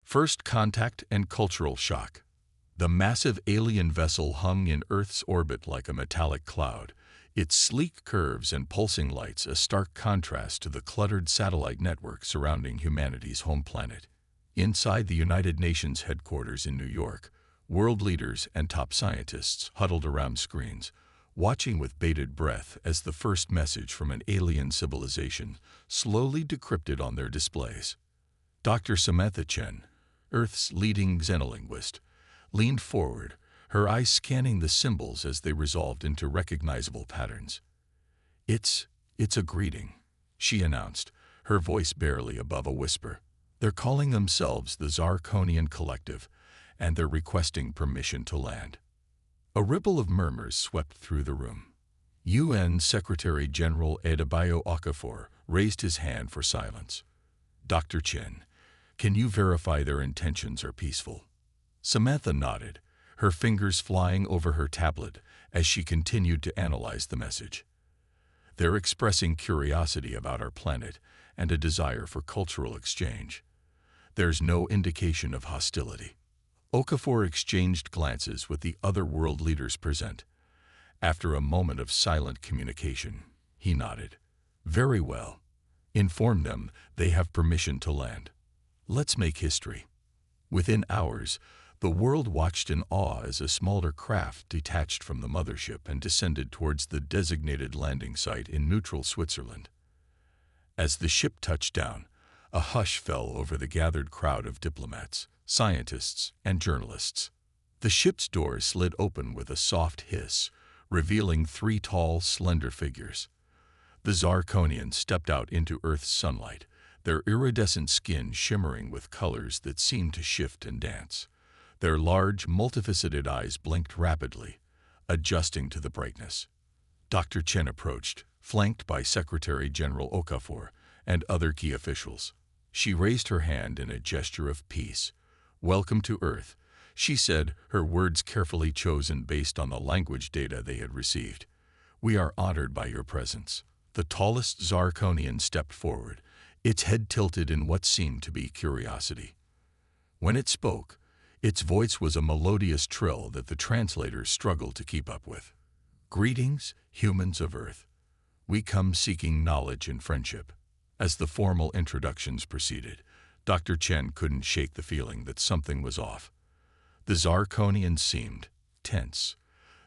First contact and cultural shock. The massive alien vessel hung in Earth's orbit like a metallic cloud, its sleek curves and pulsing lights a stark contrast to the cluttered satellite network surrounding humanity's home planet. Inside the United Nations headquarters in New York, world leaders and top scientists huddled around screens, watching with bated breath as the first message from an alien civilization slowly decrypted on their displays. Dr. Samantha Chen, Earth's leading xenolinguist, leaned forward, her eyes scanning the symbols as they resolved into recognizable patterns. It's a greeting," she announced, her voice barely above a whisper. "They're calling themselves the Zarkonian Collective, and they're requesting permission to land." A ripple of murmurs swept through the room. UN Secretary-General Adebayo Okafor raised his hand for silence. "Dr. Chen, can you verify their intentions are peaceful?" Samantha nodded, her fingers flying over her tablet as she continued to analyze the message. "They're expressing curiosity about our planet and a desire for cultural exchange. There's no indication of hostility." Okafor exchanged glances with the other world leaders present. After a moment of silent communication, he nodded. "Very well. Inform them they have permission to land. Let's make history." Within hours, the world watched in awe as a smaller craft detached from the mothership and descended towards the designated landing site in neutral Switzerland. As the ship touched down, a hush fell over the gathered crowd of diplomats, scientists, and journalists. The ship's doors slid open with a soft hiss, revealing three tall, slender figures. The Zarkonians stepped out into Earth's sunlight, their iridescent skin shimmering with colors that seemed to shift and dance. Their large, multifaceted eyes blinked rapidly, adjusting to the brightness. Dr. Chen approached, flanked by Secretary-General Okafor and other key officials. She raised her hand in a gesture of peace. "Welcome to Earth," she said, her words carefully chosen based on the language data they had received. "We are honored by your presence." The tallest Zarkonian stepped forward, its head tilted in what seemed to be curiosity. When it spoke, its voice was a melodious trill that the translators struggled to keep up with. "Greetings, humans of Earth. We come seeking knowledge and friendship." As the formal introductions proceeded, Dr. Chen couldn't shake the feeling that something was off. The Zarkonians seemed tense.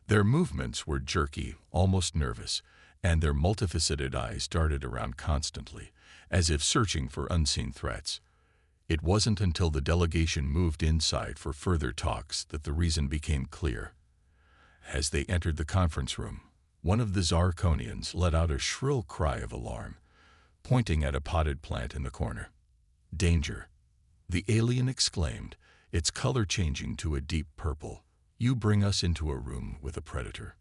Their movements were jerky, almost nervous, and their multifaceted eyes darted around constantly, as if searching for unseen threats. It wasn't until the delegation moved inside for further talks that the reason became clear. As they entered the conference room, one of the Zarkonians let out a shrill cry of alarm, pointing at a potted plant in the corner. "Danger!" the alien exclaimed, its color changing to a deep purple. "You bring us into a room with a predator."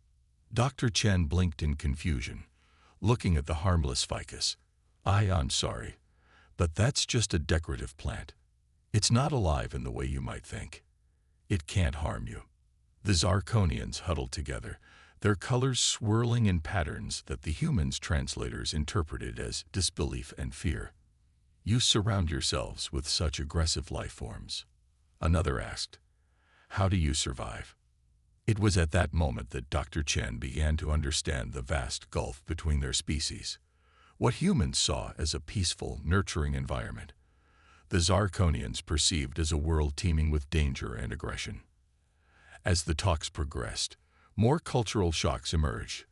Dr. Chen blinked in confusion, looking at the harmless ficus. "I'm sorry, but that's just a decorative plant. It's not alive in the way you might think. It can't harm you." The Zarkonians huddled together, their colors swirling in patterns that the humans' translators interpreted as disbelief and fear. "You surround yourselves with such aggressive life forms," another asked. "How do you survive?" It was at that moment that Dr. Chen began to understand the vast gulf between their species. What humans saw as a peaceful, nurturing environment, the Zarkonians perceived as a world teeming with danger and aggression. As the talks progressed, more cultural shocks emerged.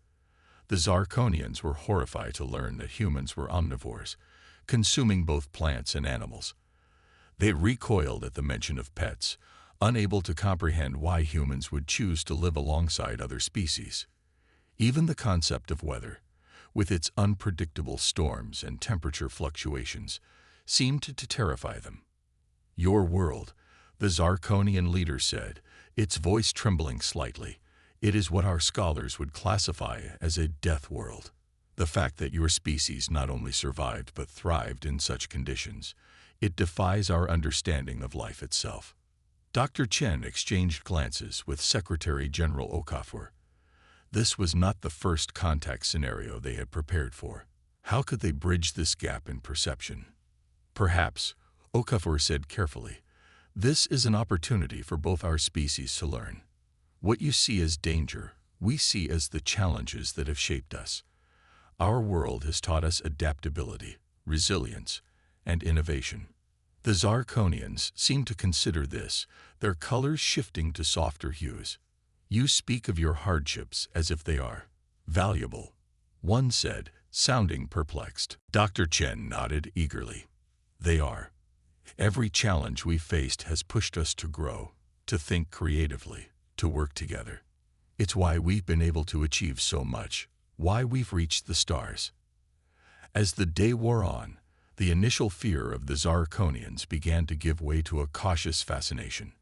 The Zarkonians were horrified to learn that humans were omnivores, consuming both plants and animals. They recoiled at the mention of pets, unable to comprehend why humans would choose to live alongside other species. Even the concept of weather, with its unpredictable storms and temperature fluctuations, seemed to terrify them. "Your world," the Zarkonian leader said, its voice trembling slightly, "it is what our scholars would classify as a death world. The fact that your species not only survived but thrived in such conditions, it defies our understanding of life itself." Dr. Chen exchanged glances with Secretary-General Okafor. This was not the first contact scenario they had prepared for. How could they bridge this gap in perception? "Perhaps," Okafor said carefully, This is an opportunity for both our species to learn. What you see as danger, we see as the challenges that have shaped us. Our world has taught us adaptability, resilience, and innovation. The Zarkonians seem to consider this, their colors shifting to softer hues. You speak of your hardships as if they are valuable, one said, sounding perplexed. Dr. Chen nodded eagerly. They are. Every challenge we've faced has pushed us to grow, to think creatively, to work together. It's why we've been able to achieve so much, why we've reached the stars. As the day wore on, the initial fear of the Zarkonians began to give way to a cautious fascination.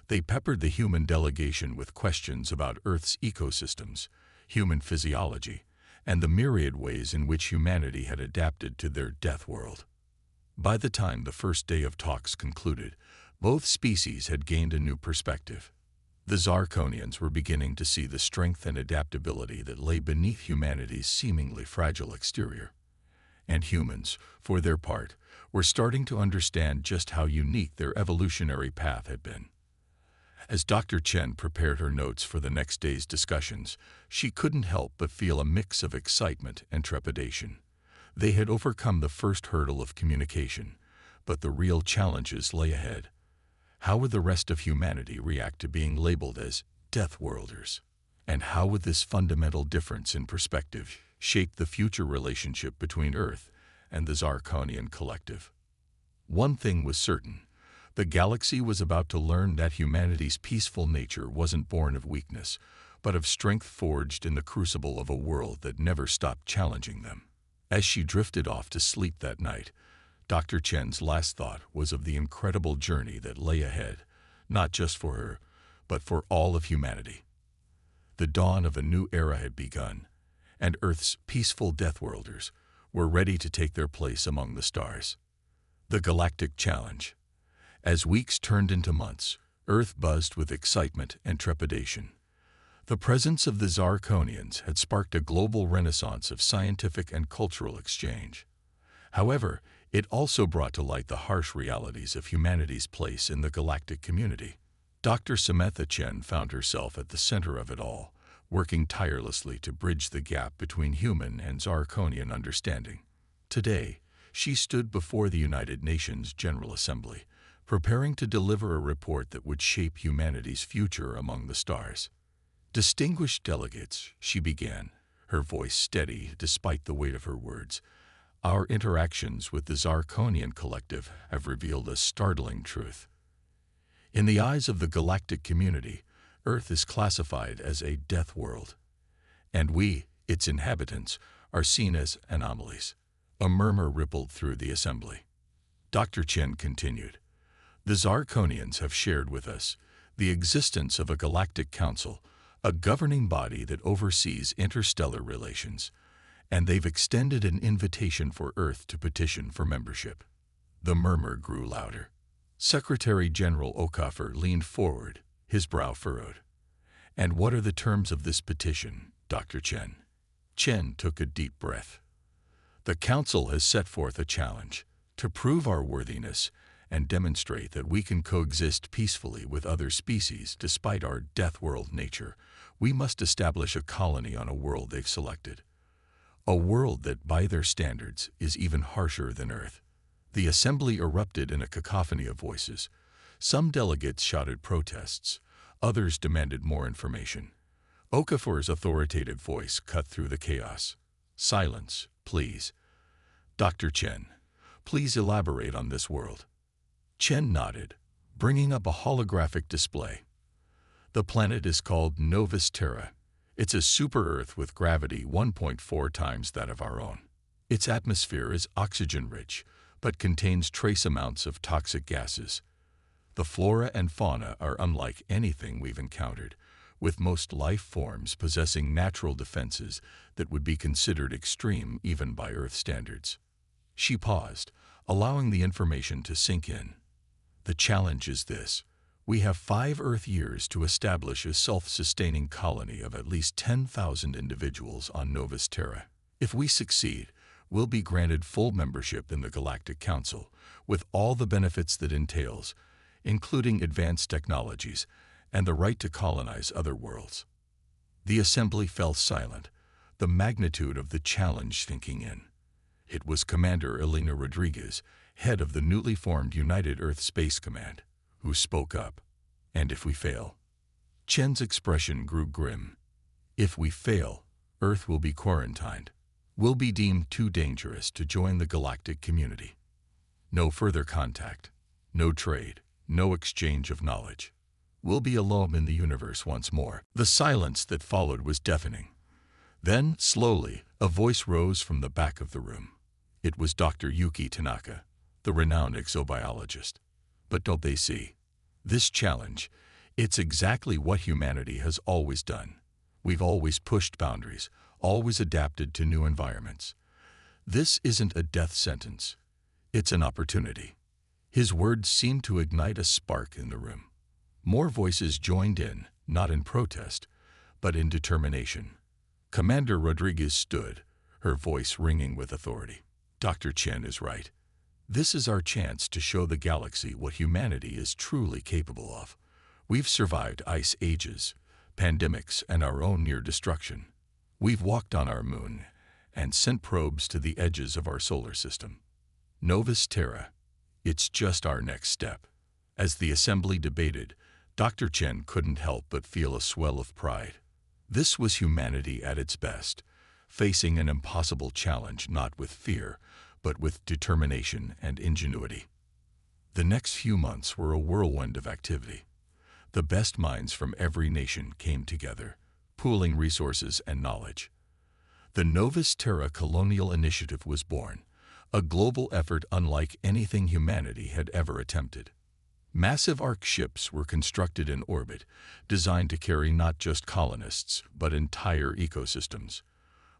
They peppered the human delegation with questions about Earth's ecosystems, human physiology, and the myriad ways in which humanity had adapted to their death world. By the time the first day of talks concluded, both species had gained a new perspective. The Zarkonians were beginning to see the strength and adaptability that lay beneath humanity's seemingly fragile exterior. And humans, for their part, were starting to understand just how unique their evolutionary path had been. As Dr. Chen prepared her notes for the next day's discussions, she couldn't help but feel a mix of excitement and trepidation. They had overcome the first hurdle of communication, but the real challenges lay ahead. How would the rest of humanity react to being labeled as Deathworlders? And how would this fundamental difference in perspective shape the future relationship between Earth and the Zarkonian collective? One thing was certain. The galaxy was about to learn that humanity's peaceful nature wasn't born of weakness, but of strength forged in the crucible of a world that never stopped challenging them. As she drifted off to sleep that night, Dr. Chen's last thought was of the incredible journey that lay ahead, not just for her, but for all of humanity. The dawn of a new era had begun, and Earth's peaceful Deathworlders were ready to take their place among the stars. The Galactic Challenge. As weeks turned into months, Earth buzzed with excitement and trepidation. The presence of the Zarkonians had sparked a global renaissance of scientific and cultural exchange. However, it also brought to light the harsh realities of humanity's place in the galactic community. Dr. Samantha Chen found herself at the center of it all, working tirelessly to bridge the gap between human and Zarkonian understanding. Today, she stood before the United Nations General Assembly, preparing to deliver a report that would shape humanity's future among the stars. Distinguished delegates, she began, her voice steady despite the weight of her words. Our interactions with the Zarkonian collective have revealed a startling truth. In the eyes of the galactic community, Earth is classified as a death world, and we, its inhabitants, are seen as anomalies. A murmur rippled through the assembly. Dr. Chen continued, the Zarkonians have shared with us the existence of a galactic council, a governing body that oversees interstellar relations, and they've extended an invitation for Earth to petition for membership. The murmur grew louder. Secretary General Okafor leaned forward, his brow furrowed. And what are the terms of this petition, Dr. Chen? Chen took a deep breath. The Council has set forth a challenge to prove our worthiness and demonstrate that we can coexist peacefully with other species despite our death world nature. We must establish a colony on a world they've selected. A world that, by their standards, is even harsher than Earth. The assembly erupted in a cacophony of voices. Some delegates shouted protests. Others demanded more information. Okafor's authoritative voice cut through the chaos. Silence, please. Dr. Chen, please elaborate on this world. Chen nodded, bringing up a holographic display. The planet is called Novus Terra. It's a super-Earth with gravity 1.4 times that of our own. Its atmosphere is oxygen-rich, but contains trace amounts of toxic gases. The flora and fauna are unlike anything we've encountered, with most life forms possessing natural defenses that would be considered extreme even by Earth standards. She paused, allowing the information to sink in. The challenge is this. We have 5 Earth years to establish a self-sustaining colony of at least 10,000 individuals on Novus Terra. If we succeed, we'll be granted full membership in the Galactic Council, with all the benefits that entails, including advanced technologies and the right to colonize other worlds. The assembly fell silent, the magnitude of the challenge sinking in. It was Commander Elena Rodriguez, head of the newly formed United Earth Space Command, who spoke up. "And if we fail?" Chen's expression grew grim. "If we fail, Earth will be quarantined. We'll be deemed too dangerous to join the galactic community. No further contact, no trade, no exchange of knowledge. We'll be alone in the universe once more." The silence that followed was deafening. Then, slowly, a voice rose from the back of the room. It was Dr. Yuki Tanaka, the renowned exobiologist. "But don't they see? This challenge, it's exactly what humanity has always done. We've always pushed boundaries, always adapted to new environments. This isn't a death sentence. It's an opportunity." His words seemed to ignite a spark in the room. More voices joined in, not in protest, but in determination. Commander Rodriguez stood, her voice ringing with authority. "Dr. Chen is right. This is our chance to show the galaxy what humanity is truly capable of. We've survived ice ages, pandemics, and our own near destruction. We've walked on our moon and sent probes to the edges of our solar system. Novus Terra, it's just our next step." As the assembly debated, Dr. Chen couldn't help but feel a swell of pride. This was humanity at its best, facing an impossible challenge not with fear, but with determination and ingenuity. The next few months were a whirlwind of activity. The best minds from every nation came together, pooling resources and knowledge. The Novus Terra Colonial Initiative was born, a global effort unlike anything humanity had ever attempted. Massive Ark ships were constructed in orbit, designed to carry not just colonists, but entire ecosystems.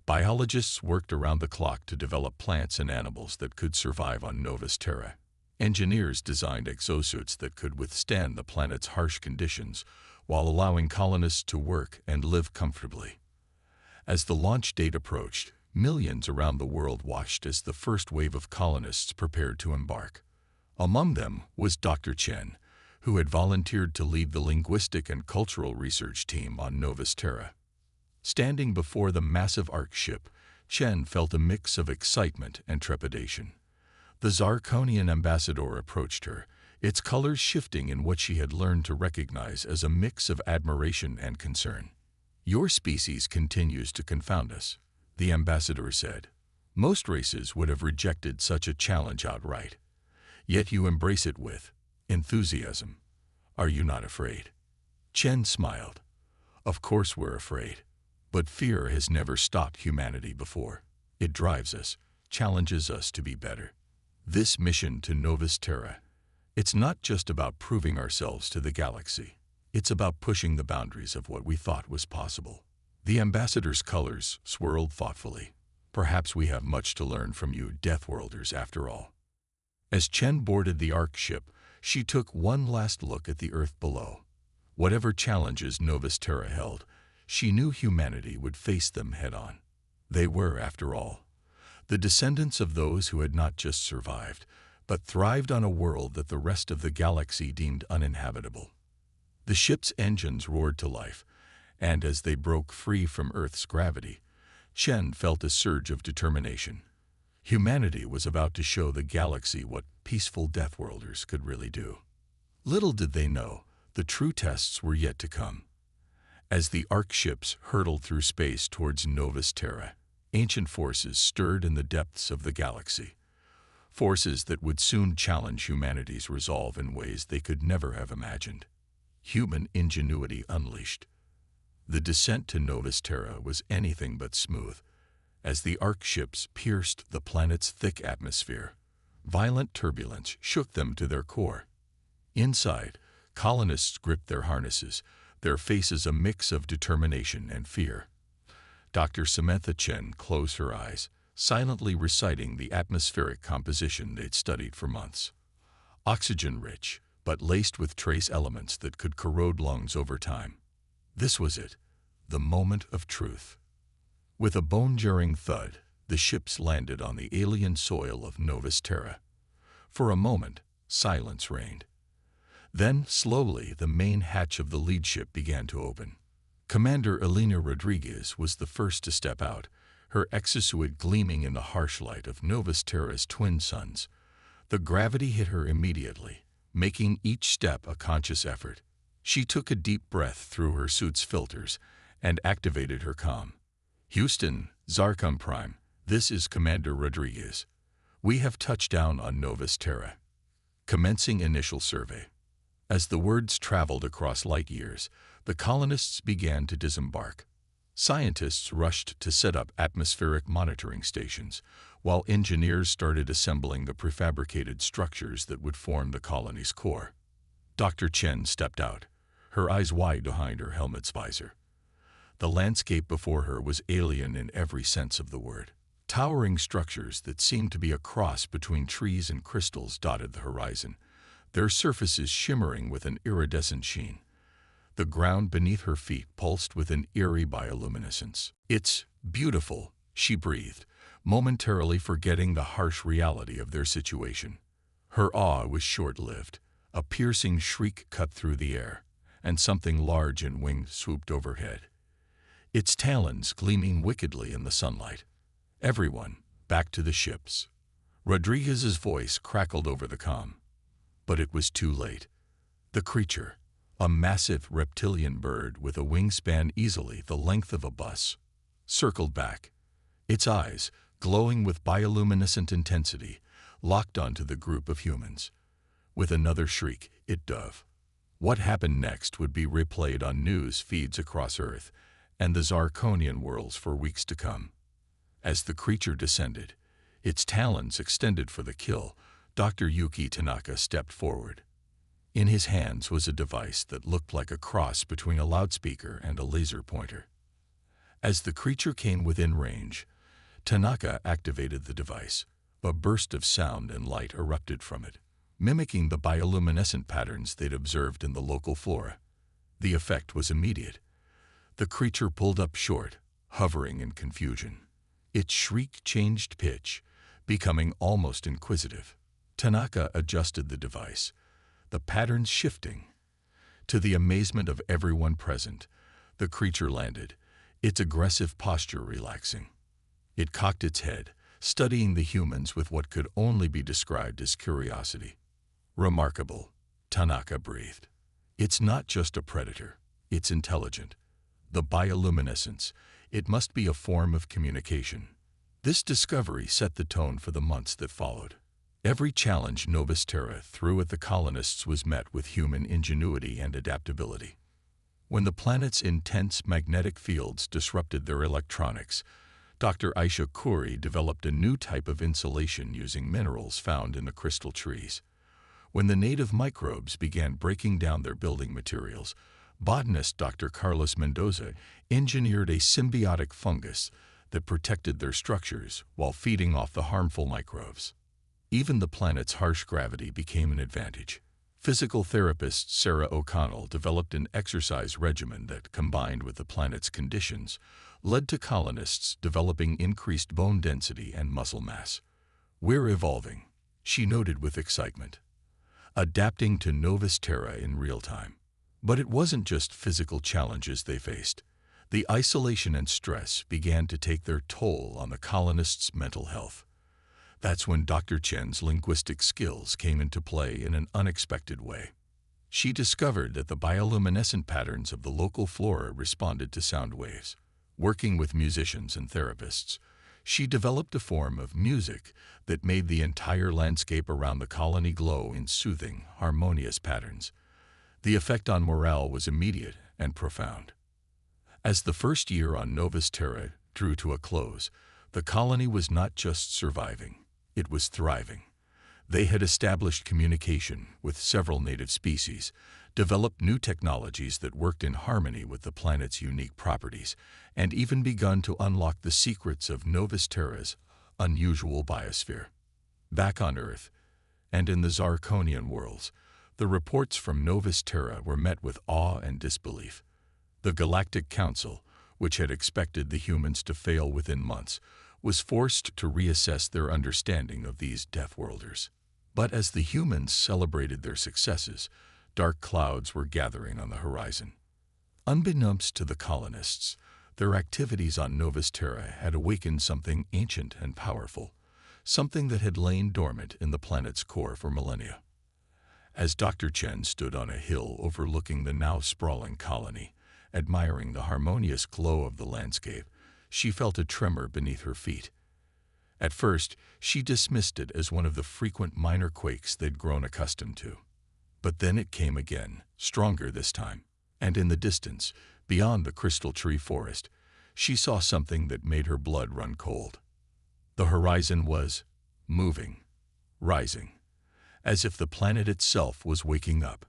Biologists worked around the clock to develop plants and animals that could survive on Novus Terra. Engineers designed exosuits that could withstand the planet's harsh conditions, while allowing colonists to work and live comfortably. As the launch date approached, millions around the world watched as the first wave of colonists prepared to embark. Among them was Dr. Chen, who had volunteered to lead the linguistic and cultural research team on Novus Terra. Standing before the massive Ark ship, Chen felt a mix of excitement and trepidation. The Zarkonian ambassador approached her, its colors shifting in what she had learned to recognize as a mix of admiration and concern. "Your species continues to confound us," the ambassador said. "Most races would have rejected such a challenge outright. Yet you embrace it with enthusiasm. Are you not afraid?" Chen smiled. "Of course we're afraid. But fear has never stopped humanity before. It drives us, challenges us to be better. This mission to Novus Terra, it's not just about proving ourselves to the galaxy. It's about pushing the boundaries of what we thought was possible." The ambassador's colors swirled thoughtfully. "Perhaps we have much to learn from you Deathworlders after all." As Chen boarded the Ark ship, she took one last look at the Earth below. Whatever challenges Novus Terra held, she knew humanity would face them head-on. They were, after all, the descendants of those who had not just survived, but thrived on a world that the rest of the galaxy deemed uninhabitable. The ship's engines roared to life, and as they broke free from Earth's gravity, Chen felt a surge of determination. Humanity was about to show the galaxy what peaceful Deathworlders could really do. Little did they know, the true tests were yet to come. As the Ark ships hurtled through space towards Novus Terra, ancient forces stirred in the depths of the galaxy. Forces that would soon challenge humanity's resolve in ways they could never have imagined. Human ingenuity unleashed. The descent to Novus Terra was anything but smooth. As the Ark ships pierced the planet's thick atmosphere, violent turbulence shook them to their core. Inside, colonists gripped their harnesses, their faces a mix of determination and fear. Dr. Samantha Chen closed her eyes, silently reciting the atmospheric composition they'd studied for months. Oxygen-rich, but laced with trace elements that could corrode lungs over time. This was it, the moment of truth. With a bone-jarring thud, the ships landed on the alien soil of Novus Terra. For a moment, silence reigned. Then, slowly, the main hatch of the lead ship began to open. Commander Elena Rodriguez was the first to step out, her exosuit gleaming in the harsh light of Novus Terra's twin suns. The gravity hit her immediately, making each step a conscious effort. She took a deep breath through her suit's filters and activated her comm. "Houston, Zarkon Prime, this is Commander Rodriguez. We have touched down on Novus Terra. Commencing initial survey." As the words traveled across light years, the colonists began to disembark. Scientists rushed to set up atmospheric monitoring stations, while engineers started assembling the prefabricated structures that would form the colony's core. Dr. Chen stepped out, her eyes wide behind her helmet's visor. The landscape before her was alien in every sense of the word. Towering structures that seemed to be a cross between trees and crystals dotted the horizon, their surfaces shimmering with an iridescent sheen. The ground beneath her feet pulsed with an eerie bioluminescence. "It's beautiful," she breathed, momentarily forgetting the harsh reality of their situation. Her awe was short-lived. A piercing shriek cut through the air, and something large and winged swooped overhead, its talons gleaming wickedly in the sunlight. "Everyone, back to the ships." Rodriguez's voice crackled over the comm. But it was too late. The creature, a massive reptilian bird with a wingspan easily the length of a bus, circled back. Its eyes, glowing with bioluminescent intensity, locked onto the group of humans. With another shriek, it dove. What happened next would be replayed on news feeds across Earth and the Zarkonian worlds for weeks to come. As the creature descended, its talons extended for the kill, Dr. Yuki Tanaka stepped forward. In his hands was a device that looked like a cross between a loudspeaker and a laser pointer. As the creature came within range, Tanaka activated the device. A burst of sound and light erupted from it, mimicking the bioluminescent patterns they'd observed in the local flora. The effect was immediate. The creature pulled up short, hovering in confusion. Its shriek changed pitch, becoming almost inquisitive. Tanaka adjusted the device, the patterns shifting. To the amazement of everyone present, the creature landed, its aggressive posture relaxing. It cocked its head, studying the humans with what could only be described as curiosity. "Remarkable," Tanaka breathed. "It's not just a predator, it's intelligent. The bioluminescence, it must be a form of communication." This discovery set the tone for the months that followed. Every challenge Novus Terra threw at the colonists was met with human ingenuity and adaptability. When the planet's intense magnetic fields disrupted their electronics, Dr. Aisha Khoury developed a new type of insulation using minerals found in the crystal trees. When the native microbes began breaking down their building materials, botanist Dr. Carlos Mendoza engineered a symbiotic fungus that protected their structures while feeding off the harmful microbes. Even the planet's harsh gravity became an advantage. Physical therapist Sarah O'Connell developed an exercise regimen that, combined with the planet's conditions, led to colonists developing increased bone density and muscle mass. "We're evolving," she noted with excitement, adapting to Novus Terra in real time. But it wasn't just physical challenges they faced. The isolation and stress began to take their toll on the colonists' mental health. That's when Dr. Chen's linguistic skills came into play in an unexpected way. She discovered that the bioluminescent patterns of the local flora responded to sound waves. Working with musicians and therapists, she developed a form of music that made the entire landscape around the colony glow in soothing, harmonious patterns. The effect on morale was immediate and profound. As the first year on Novus Terra drew to a close, the colony was not just surviving. It was thriving. They had established communication with several native species, developed new technologies that worked in harmony with the planet's unique properties, and even begun to unlock the secrets of Novus Terra's unusual biosphere. Back on Earth, and in the Zarkonian worlds, the reports from Novus Terra were met with awe and disbelief. The Galactic Council, which had expected the humans to fail within months, was forced to reassess their understanding of these Deathworlders. But as the humans celebrated their successes, Dark clouds were gathering on the horizon. Unbeknownst to the colonists, their activities on Novus Terra had awakened something ancient and powerful, something that had lain dormant in the planet's core for millennia. As Dr. Chen stood on a hill overlooking the now sprawling colony, admiring the harmonious glow of the landscape, she felt a tremor beneath her feet. At first, she dismissed it as one of the frequent minor quakes they'd grown accustomed to. But then it came again, stronger this time, and in the distance, beyond the crystal tree forest, she saw something that made her blood run cold. The horizon was moving, rising, as if the planet itself was waking up.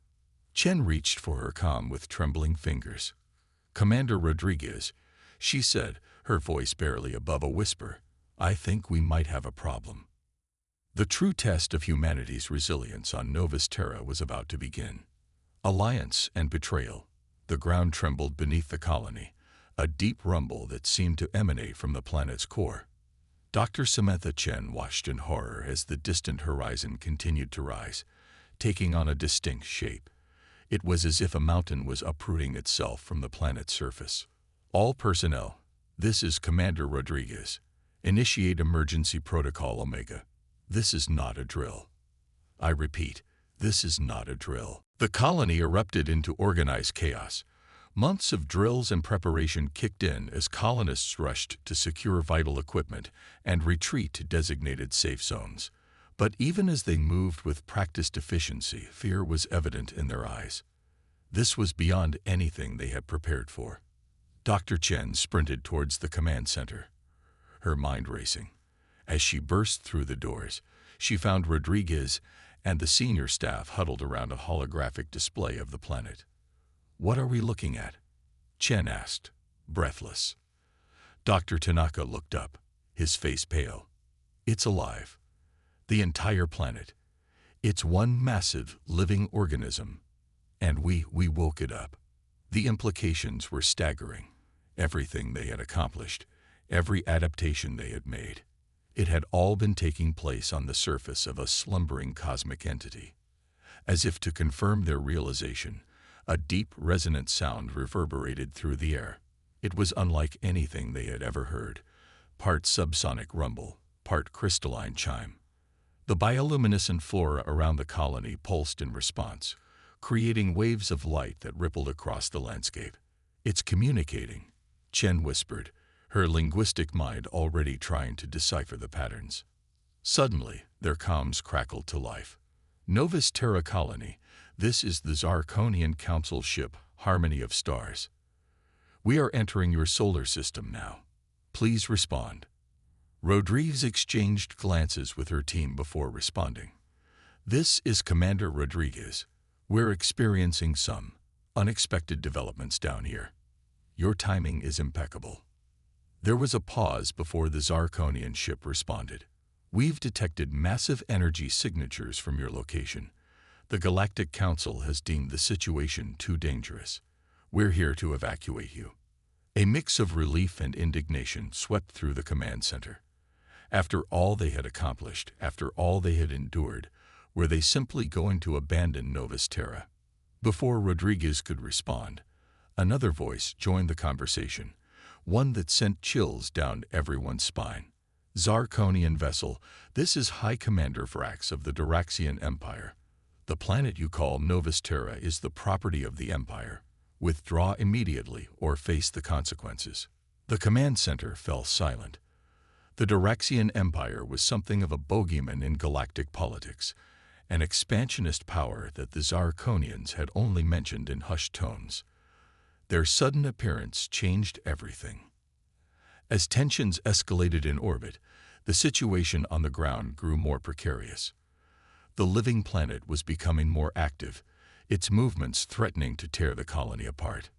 Chen reached for her comm with trembling fingers. "Commander Rodriguez," she said, her voice barely above a whisper, "I think we might have a problem." The true test of humanity's resilience on Novus Terra was about to begin. Alliance and betrayal. The ground trembled beneath the colony, a deep rumble that seemed to emanate from the planet's core. Dr. Samantha Chen watched in horror as the distant horizon continued to rise, taking on a distinct shape. It was as if a mountain was uprooting itself from the planet's surface. "All personnel, this is Commander Rodriguez. Initiate emergency protocol Omega. This is not a drill. I repeat, this is not a drill." The colony erupted into organized chaos. Months of drills and preparation kicked in as colonists rushed to secure vital equipment and retreat to designated safe zones. But even as they moved with practiced efficiency, fear was evident in their eyes. This was beyond anything they had prepared for. Dr. Chen sprinted towards the command center, her mind racing. As she burst through the doors, she found Rodriguez and the senior staff huddled around a holographic display of the planet. "What are we looking at?" Chen asked, breathless. Dr. Tanaka looked up, his face pale. "It's alive. The entire planet. It's one massive living organism. And we woke it up." The implications were staggering. Everything they had accomplished, every adaptation they had made, it had all been taking place on the surface of a slumbering cosmic entity. As if to confirm their realization, a deep, resonant sound reverberated through the air. It was unlike anything they had ever heard, part subsonic rumble, part crystalline chime. The bioluminescent flora around the colony pulsed in response, creating waves of light that rippled across the landscape. "It's communicating," Chen whispered, her linguistic mind already trying to decipher the patterns. Suddenly, their comms crackled to life. "Novus Terra Colony, this is the Zarkonian Council ship, Harmony of Stars. We are entering your solar system now. Please respond." Rodriguez exchanged glances with her team before responding. "This is Commander Rodriguez. We're experiencing some unexpected developments down here. Your timing is impeccable." There was a pause before the Zarkonian ship responded. "We've detected massive energy signatures from your location. The Galactic Council has deemed the situation too dangerous. We're here to evacuate you." A mix of relief and indignation swept through the command center. After all they had accomplished, after all they had endured, were they simply going to abandon Novus Terra? Before Rodriguez could respond, another voice joined the conversation, one that sent chills down everyone's spine. "Zarkonian vessel, this is High Commander Vrax of the Duraxian Empire. The planet you call Novus Terra is the property of the Empire. Withdraw immediately or face the consequences." The command center fell silent. The Duraxian Empire was something of a bogeyman in galactic politics, an expansionist power that the Zarkonians had only mentioned in hushed tones. Their sudden appearance changed everything. As tensions escalated in orbit, the situation on the ground grew more precarious. The living planet was becoming more active, its movements threatening to tear the colony apart.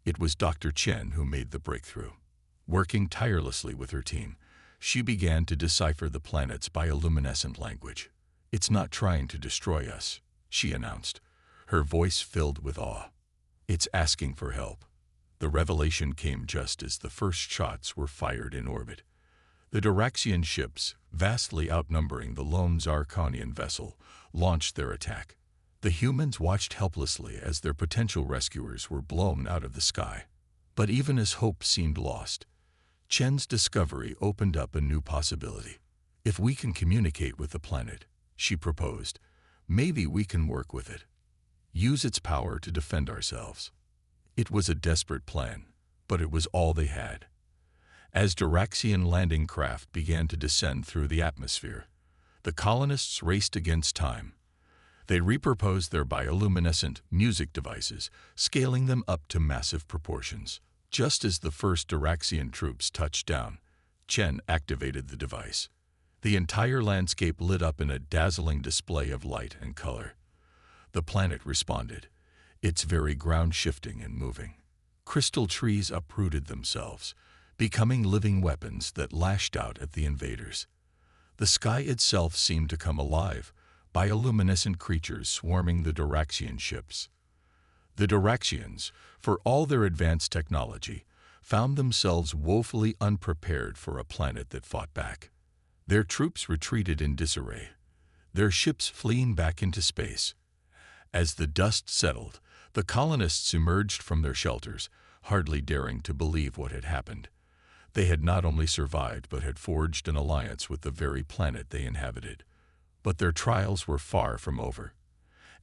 It was Dr. Chen who made the breakthrough. Working tirelessly with her team, she began to decipher the planet's bioluminescent language. "It's not trying to destroy us," she announced, her voice filled with awe. "It's asking for help." The revelation came just as the first shots were fired in orbit. The Duraxian ships, vastly outnumbering the lone Zarkonian vessel, launched their attack. The humans watched helplessly as their potential rescuers were blown out of the sky. But even as hope seemed lost, Chen's discovery opened up a new possibility. If we can communicate with the planet, she proposed, maybe we can work with it. Use its power to defend ourselves. It was a desperate plan, but it was all they had. As Duraxian landing craft began to descend through the atmosphere, the colonists raced against time. They repurposed their bioluminescent music devices, scaling them up to massive proportions. Just as the first Duraxian troops touched down, Chen activated the device. The entire landscape lit up in a dazzling display of light and color. The planet responded, its very ground shifting and moving. Crystal trees uprooted themselves, becoming living weapons that lashed out at the invaders. The sky itself seemed to come alive, bioluminescent creatures swarming the Duraxian ships. The Duraxians, for all their advanced technology, found themselves woefully unprepared for a planet that fought back. Their troops retreated in disarray, their ships fleeing back into space. As the dust settled, the colonists emerged from their shelters, hardly daring to believe what had happened. They had not only survived but had forged an alliance with the very planet they inhabited. But their trials were far from over.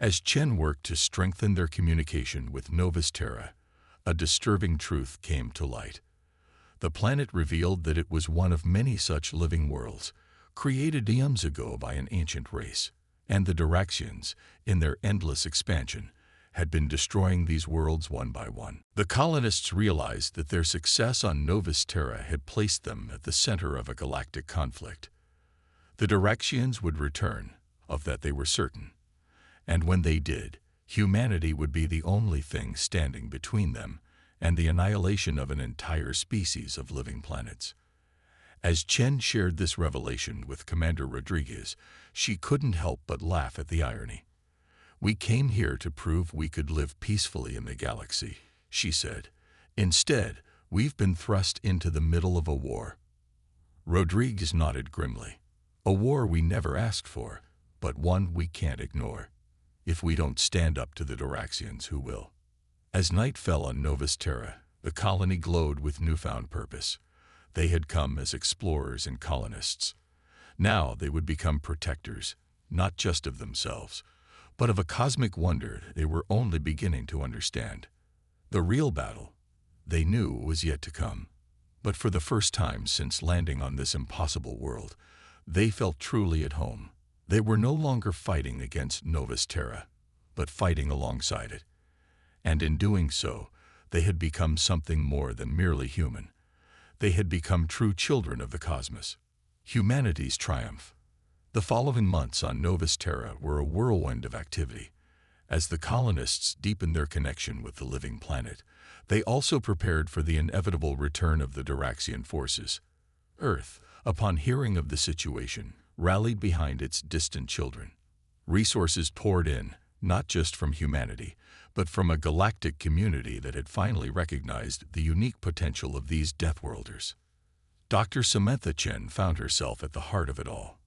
As Chen worked to strengthen their communication with Novus Terra, a disturbing truth came to light. The planet revealed that it was one of many such living worlds, created eons ago by an ancient race, and the Duraxians, in their endless expansion, had been destroying these worlds one by one. The colonists realized that their success on Novus Terra had placed them at the center of a galactic conflict. The Duraxians would return, of that they were certain. And when they did, humanity would be the only thing standing between them and the annihilation of an entire species of living planets. As Chen shared this revelation with Commander Rodriguez, she couldn't help but laugh at the irony. "We came here to prove we could live peacefully in the galaxy," she said. "Instead, we've been thrust into the middle of a war." Rodriguez nodded grimly. "A war we never asked for, but one we can't ignore. If we don't stand up to the Duraxians, who will?" As night fell on Novus Terra, the colony glowed with newfound purpose. They had come as explorers and colonists. Now they would become protectors, not just of themselves, but of a cosmic wonder they were only beginning to understand. The real battle, they knew, was yet to come. But for the first time since landing on this impossible world, they felt truly at home. They were no longer fighting against Novus Terra, but fighting alongside it. And in doing so, they had become something more than merely human. They had become true children of the cosmos. Humanity's triumph. The following months on Novus Terra were a whirlwind of activity. As the colonists deepened their connection with the living planet, they also prepared for the inevitable return of the Duraxian forces. Earth, upon hearing of the situation, rallied behind its distant children. Resources poured in, not just from humanity, but from a galactic community that had finally recognized the unique potential of these Deathworlders. Dr. Samantha Chen found herself at the heart of it all.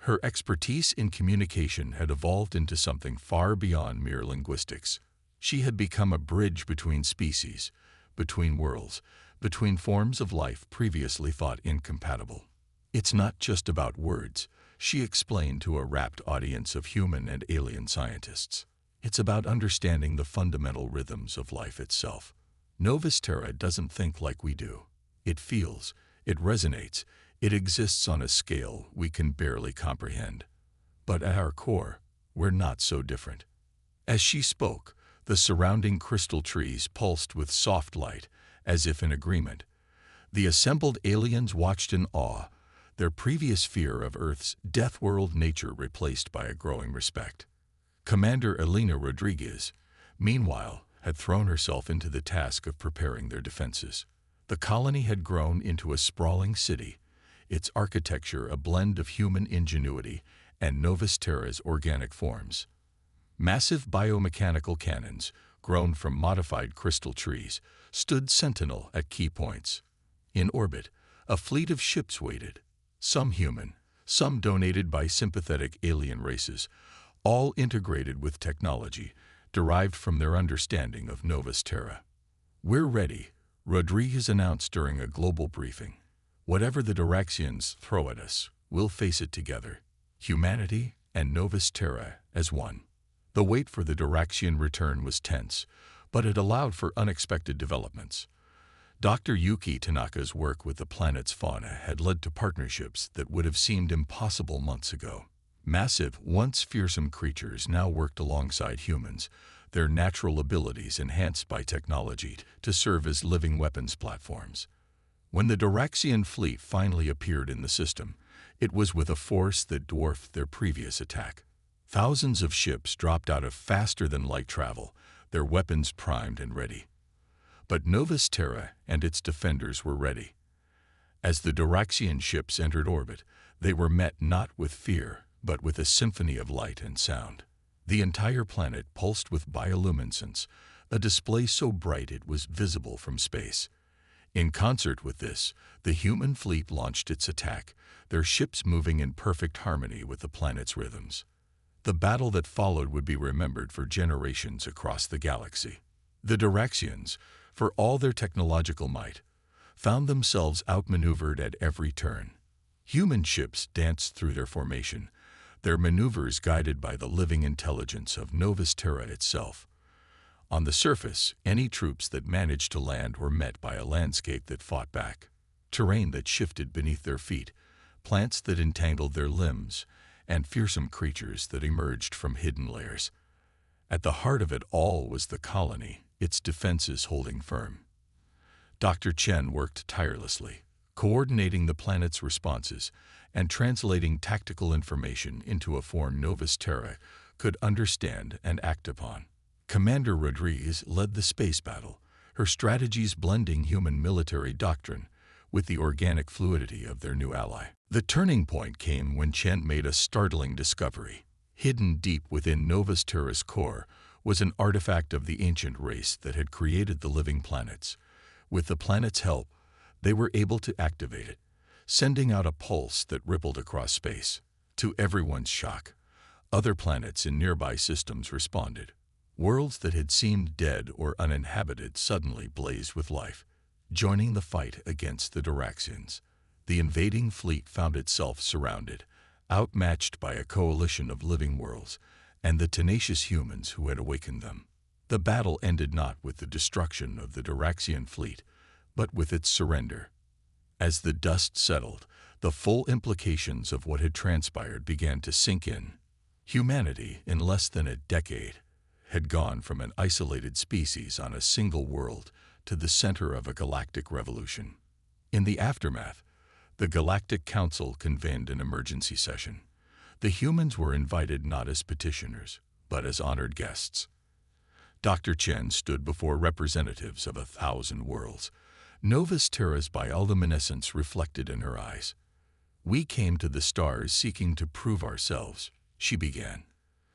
Her expertise in communication had evolved into something far beyond mere linguistics. She had become a bridge between species, between worlds, between forms of life previously thought incompatible. "It's not just about words," she explained to a rapt audience of human and alien scientists. "It's about understanding the fundamental rhythms of life itself. Novus Terra doesn't think like we do. It feels, it resonates, it exists on a scale we can barely comprehend. But at our core, we're not so different." As she spoke, the surrounding crystal trees pulsed with soft light, as if in agreement. The assembled aliens watched in awe, their previous fear of Earth's death-world nature replaced by a growing respect. Commander Elena Rodriguez, meanwhile, had thrown herself into the task of preparing their defenses. The colony had grown into a sprawling city, its architecture a blend of human ingenuity and Novus Terra's organic forms. Massive biomechanical cannons, grown from modified crystal trees, stood sentinel at key points. In orbit, a fleet of ships waited, some human, some donated by sympathetic alien races, all integrated with technology derived from their understanding of Novus Terra. "We're ready," Rodriguez announced during a global briefing. "Whatever the Duraxians throw at us, we'll face it together, humanity and Novus Terra as one." The wait for the Duraxian return was tense, but it allowed for unexpected developments. Dr. Yuki Tanaka's work with the planet's fauna had led to partnerships that would have seemed impossible months ago. Massive, once fearsome creatures now worked alongside humans, their natural abilities enhanced by technology to serve as living weapons platforms. When the Duraxian fleet finally appeared in the system, it was with a force that dwarfed their previous attack. Thousands of ships dropped out of faster-than-light travel, their weapons primed and ready. But Novus Terra and its defenders were ready. As the Duraxian ships entered orbit, they were met not with fear, but with a symphony of light and sound. The entire planet pulsed with bioluminescence, a display so bright it was visible from space. In concert with this, the human fleet launched its attack, their ships moving in perfect harmony with the planet's rhythms. The battle that followed would be remembered for generations across the galaxy. The Duraxians, for all their technological might, found themselves outmaneuvered at every turn. Human ships danced through their formation, their maneuvers guided by the living intelligence of Novus Terra itself. On the surface, any troops that managed to land were met by a landscape that fought back, terrain that shifted beneath their feet, plants that entangled their limbs, and fearsome creatures that emerged from hidden layers. At the heart of it all was the colony, its defenses holding firm. Dr. Chen worked tirelessly, coordinating the planet's responses and translating tactical information into a form Novus Terra could understand and act upon. Commander Rodriguez led the space battle, her strategies blending human military doctrine with the organic fluidity of their new ally. The turning point came when Chen made a startling discovery. Hidden deep within Novus Terra's core was an artifact of the ancient race that had created the living planets. With the planet's help, they were able to activate it, sending out a pulse that rippled across space. To everyone's shock, other planets in nearby systems responded. Worlds that had seemed dead or uninhabited suddenly blazed with life, joining the fight against the Duraxians. The invading fleet found itself surrounded, outmatched by a coalition of living worlds and the tenacious humans who had awakened them. The battle ended not with the destruction of the Duraxian fleet, but with its surrender. As the dust settled, the full implications of what had transpired began to sink in. Humanity, in less than a decade, had gone from an isolated species on a single world to the center of a galactic revolution. In the aftermath, the Galactic Council convened an emergency session. The humans were invited not as petitioners, but as honored guests. Dr. Chen stood before representatives of 1,000 worlds, Novus Terra's bioluminescence reflected in her eyes. "We came to the stars seeking to prove ourselves," she began,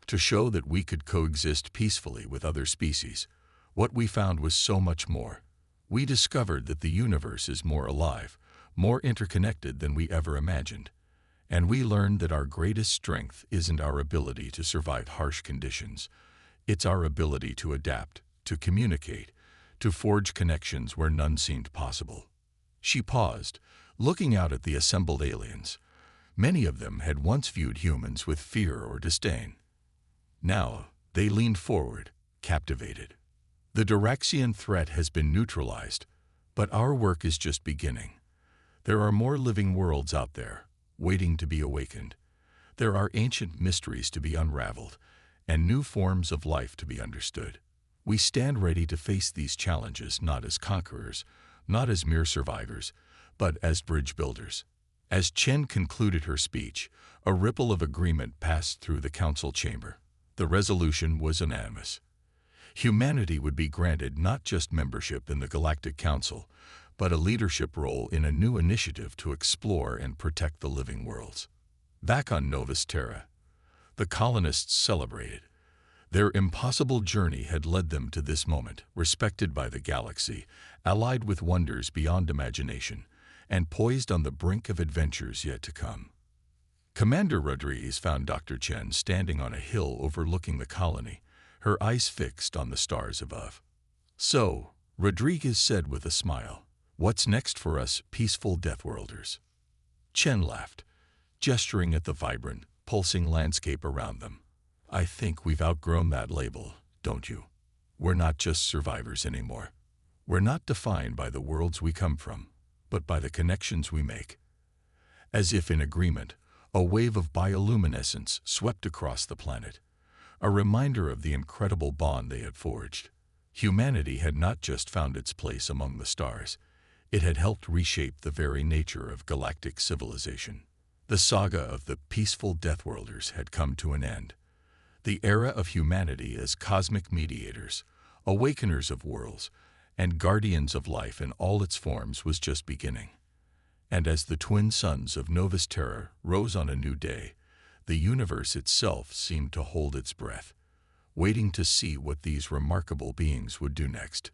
"to show that we could coexist peacefully with other species. What we found was so much more. We discovered that the universe is more alive, more interconnected than we ever imagined. And we learned that our greatest strength isn't our ability to survive harsh conditions. It's our ability to adapt, to communicate, to forge connections where none seemed possible." She paused, looking out at the assembled aliens. Many of them had once viewed humans with fear or disdain. Now, they leaned forward, captivated. "The Duraxian threat has been neutralized, but our work is just beginning. There are more living worlds out there, waiting to be awakened. There are ancient mysteries to be unraveled, and new forms of life to be understood. We stand ready to face these challenges not as conquerors, not as mere survivors, but as bridge builders." As Chen concluded her speech, a ripple of agreement passed through the council chamber. The resolution was unanimous. Humanity would be granted not just membership in the Galactic Council, but a leadership role in a new initiative to explore and protect the living worlds. Back on Novus Terra, the colonists celebrated. Their impossible journey had led them to this moment, respected by the galaxy, allied with wonders beyond imagination, and poised on the brink of adventures yet to come. Commander Rodriguez found Dr. Chen standing on a hill overlooking the colony, her eyes fixed on the stars above. "So," Rodriguez said with a smile, "what's next for us peaceful Deathworlders?" Chen laughed, gesturing at the vibrant, pulsing landscape around them. "I think we've outgrown that label, don't you? We're not just survivors anymore. We're not defined by the worlds we come from, but by the connections we make." As if in agreement, a wave of bioluminescence swept across the planet, a reminder of the incredible bond they had forged. Humanity had not just found its place among the stars, it had helped reshape the very nature of galactic civilization. The saga of the peaceful Deathworlders had come to an end. The era of humanity as cosmic mediators, awakeners of worlds, and guardians of life in all its forms was just beginning. And as the twin suns of Novus Terra rose on a new day, the universe itself seemed to hold its breath, waiting to see what these remarkable beings would do next.